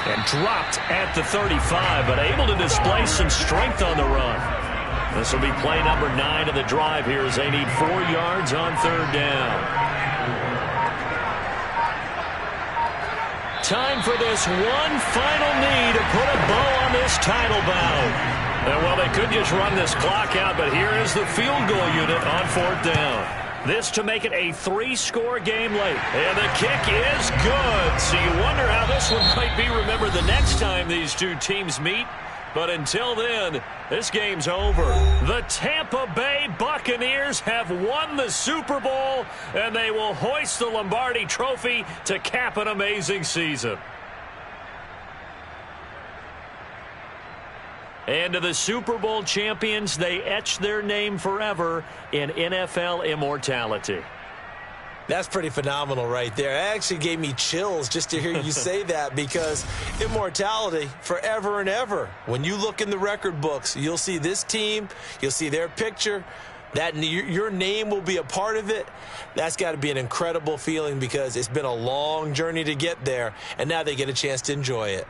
And dropped at the 35, but able to display some strength on the run. This will be play number 9 of the drive here as they need 4 yards on 3rd down. Time for this one final knee to put a bow on this title bout. And well, they could just run this clock out, but here is the field goal unit on 4th down. This to make it a 3-score game late. And the kick is good. So you wonder how this one might be remembered the next time these two teams meet. But until then, this game's over. The Tampa Bay Buccaneers have won the Super Bowl, and they will hoist the Lombardi Trophy to cap an amazing season. And to the Super Bowl champions, they etch their name forever in NFL immortality. That's pretty phenomenal right there. It actually gave me chills just to hear you say that because immortality forever and ever. When you look in the record books, you'll see this team, you'll see their picture, that your name will be a part of it. That's got to be an incredible feeling because it's been a long journey to get there, and now they get a chance to enjoy it.